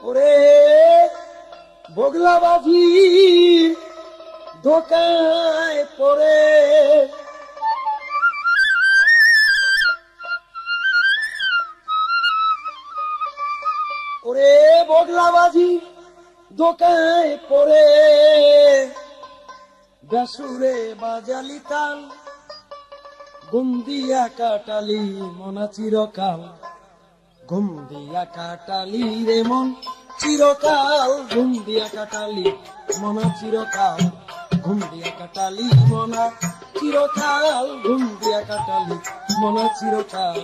ওরে বগলা বাজি ধোকায় পড়ে ওরে বগলা বাজি ধোকায় পড়ে বেসুরে বাজালি তাল ঘুম দিয়া কাটালি মনা চিরকাল ঘুম দিয়া কাটালি রে মন চিরকাল ঘুম দিয়া কাটালি মনা চিরকাল ঘুম দিয়া কাটালি মনা চিরকাল ঘুম দিয়া কাটালি মনা চিরকাল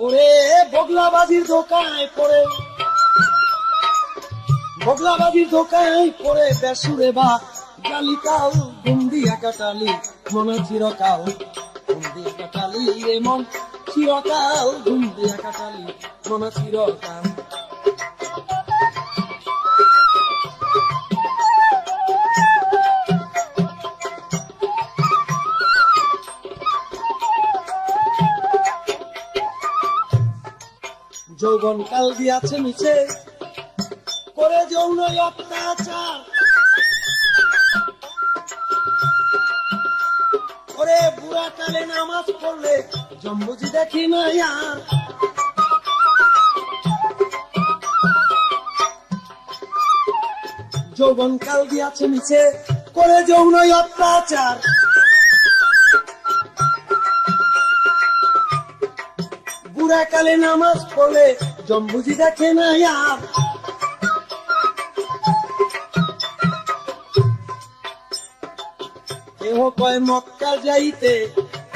ওরে বগলা বাজির দোকায় পড়ে বগলা বাজির দোকায় পড়ে বেসুরে বা গালিকাল ঘুম দিয়া কাটালি মনা চিরকাল ঘুম দিয়া কাটালি রে মন চিরকাল ঘুম দিয়া কাটালি মনা চিরকাল যৌবন কাল দিয়াছে মিছে করে যৌন অত্যাচার ওরে বুড়া কালে নামাজ পড়লে জম্বুজি দেখি না আর যৌবন কাল দিয়াছে মিছে করে যৌন অত্যাচার বুড়া কালে নামাজ পড়লে জম্বুজি দেখে না আর কেহ কয় মক্কা যাইতে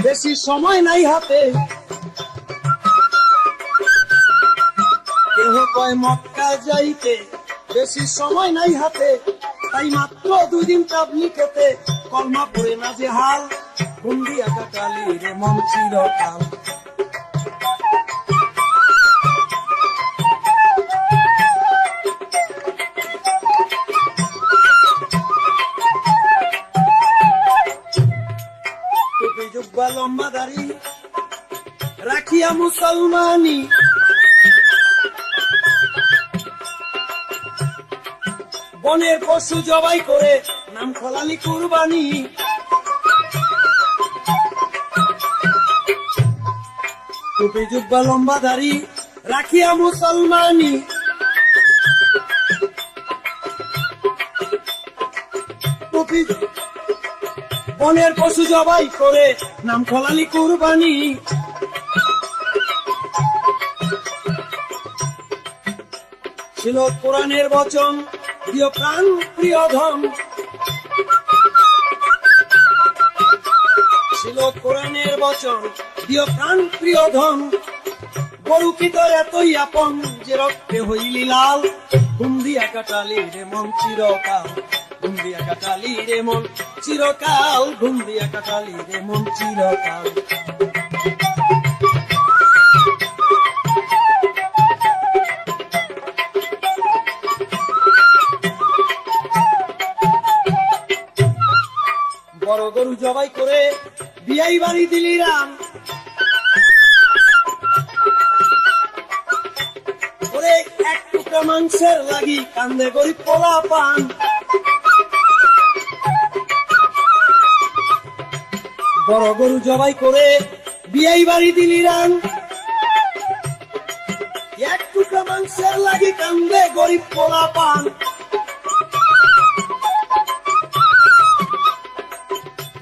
বেশি সময় নাই হাতে কেহ কয় মক্কা যাইতে বেশি সময় নাই হাতে তাই মাত্র 2 দিন তাবলীগেতে কলমা পড়ে না যে হাল ঘুম দিয়া কাটালি রে মন চিরকাল লম্বা দাড়ি রাখিয়া মুসলমানি বনের পশু জবাই করে নাম খলালি কুরবানি টুপি জুব্বা লম্বা দাড়ি রাখিয়া মুসলমানি টুপি বনের পশু জবাই করে নাম খলালি কুরবানি ছিল কোরআনের বচন প্রিয় প্রাণ প্রিয় ধন ছিল কোরআনের বচন প্রিয় প্রাণ প্রিয় ধন গরু কি তোর এতই আপন যে রক্তে হইলি লাল ঘুম দিয়া কাটালি রে মন চিরকাল ঘুম দিয়া কাটালি রে মন চিরকাল ঘুম দিয়া কাটালি রে মন চিরকাল বড় গরু জবাই করে বিয়াই বাড়ি দিলি রাম ওরে এক টুকরা মাংসের লাগি কান্দে গরিব পোলা পান বড় গরু জবাই করে বিয়াই বাড়ি দিলি রান এক টুকরা মাংসের লাগি কান্দে গরিব পোলা পান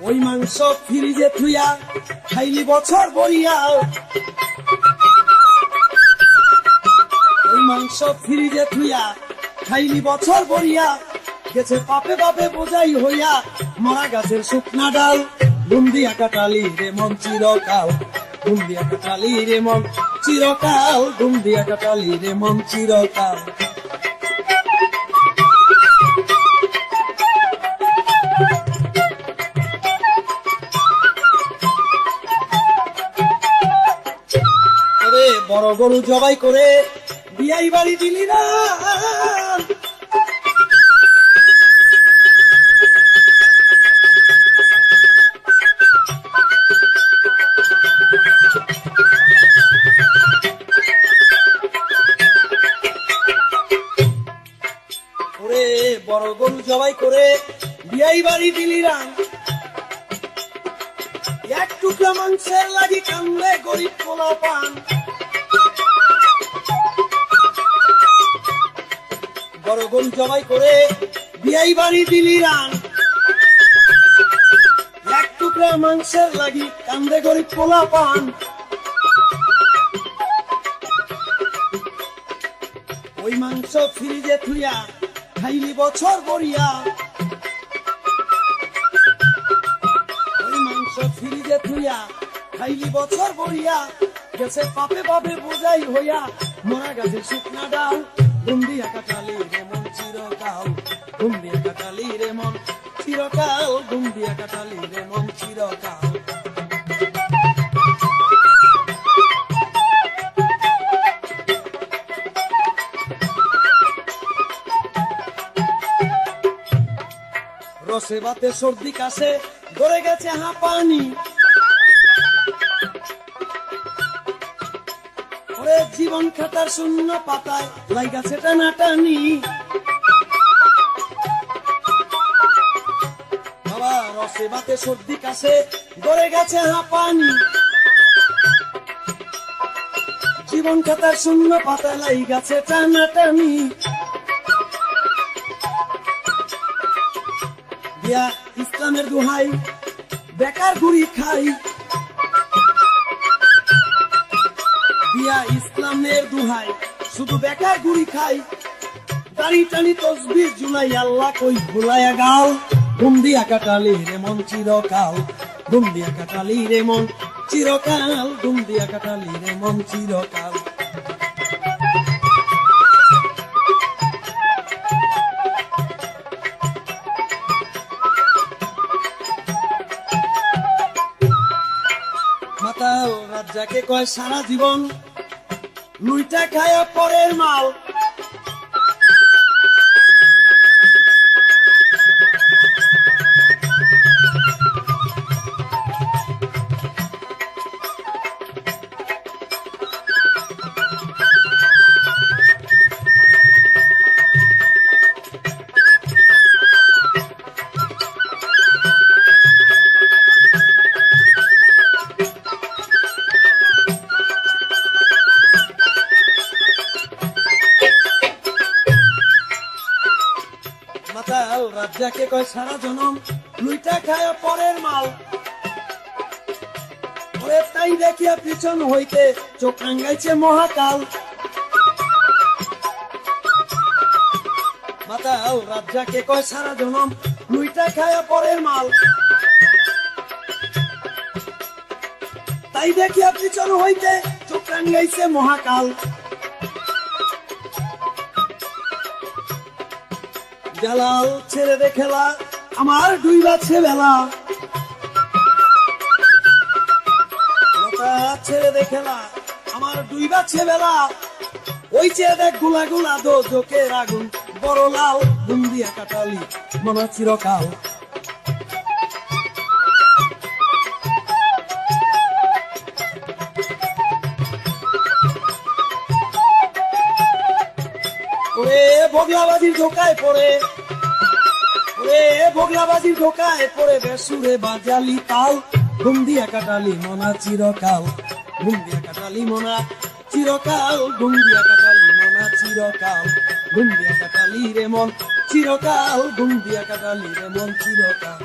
ওই মাংস ফ্রিজে থুইয়া খাইলি বছর বরিয়া ওই মাংস ফ্রিজে থুইয়া খাইলি বছর বরিয়া গেছে পাপে পাপে বোঝাই হইয়া মরা গাছের শুকনা ডাল ঘুম দিয়া কাটালি রে মন চিরকাল ঘুম দিয়া কাটালি রে মন চিরকাল ঘুম দিয়া কাটালি রে মন চিরকাল বড় গরু জবাই করে বিয়াই বাড়ি দিলি না জবাই করে বিয়াই বাড়ি দিলি রান, এক টুকরা মাংসের লাগি কান্দে গরিব পোলা পান। বড় গরু জবাই করে বিয়াই বাড়ি দিলি রান, এক টুকরা মাংসের লাগি কান্দে গরিব পোলা পান। ওই মাংস ফ্রিজে থুইয়া খাইলি বছর ভরিয়া, ওই মাংস ফ্রিজে থুইয়া খাইলি বছর ভরিয়া, গেছে পাপে পাপে বোঝাই হইয়া মরা গাছে শুকনা ডাল। ঘুম দিয়া কাটালি রে মন চিরকাল, ঘুম দিয়া কাটালি রে মন চিরকাল, ঘুম দিয়া কাটালি রে মন চিরকাল। রসে বাতে সর্দি কাছে ধরে গেছে হাঁপানি, ওরে জীবন খাতার শূন্য পাতায় লাইগাছে টানাটানি। বাবা রসে বাতে সর্দি কাছে ধরে গেছে হাঁপানি, জীবন খাতার শূন্য পাতায় লাইগাছে টানাটানি। দিয়া ইসলামের দোহাই বেকার গুড়ি খাই, দিয়া ইসলামের দোহাই শুধু বেকার গুড়ি খাই। দাড়ি টানি তসবির জুলাই আল্লাহ কই ভুলাইয়া গাও। ঘুম দিয়া কাটালি রে মন চিরকাল, ঘুম দিয়া কাটালি রে মন চিরকাল, ঘুম দিয়া কাটালি রে মন চিরকাল। মাতাল রাজ্জাকে কয় সারা জীবন লুইটা খায়া পরের মাল, মাতাল রাজ্জাকে কয় সারা জনম লুইটা খায়া পরের মাল, ওরে তাই দেখিয়া পিছন হইতে চোখ রাঙ্গাইছে মহাকাল। মাতাল রাজ্জাকে কয় সারা জনম লুইটা খায়া পরের মাল, তাই দেখিয়া পিছন হইতে চোখ রাঙ্গাইছে মহাকাল। জালাল ছেড়ে দে খেলা আমার ডুইবাছে বেলা, ছেড়ে দে খেলা আমার ডুইবাছে বেলা। ওই চেয়ে দেখ গুলা গুলা দো চোখের আগুন বড় লাল, ঘুম দিয়া কাটালি মনা চিরকাল। ওরে ভোগলাবাজির ধোকায় পড়ে, ওরে ভোগলাবাজির ধোকায় পড়ে বেসুরে বাজালি তাল। ঘুম দিয়া কাটালি মনা চিরকাল, ঘুম দিয়া কাটালি মনা চিরকাল, ঘুম দিয়া কাটালি মনা চিরকাল, ঘুম দিয়া কাটালি রে মন চিরকাল, ঘুম দিয়া কাটালি রে মন চিরকাল।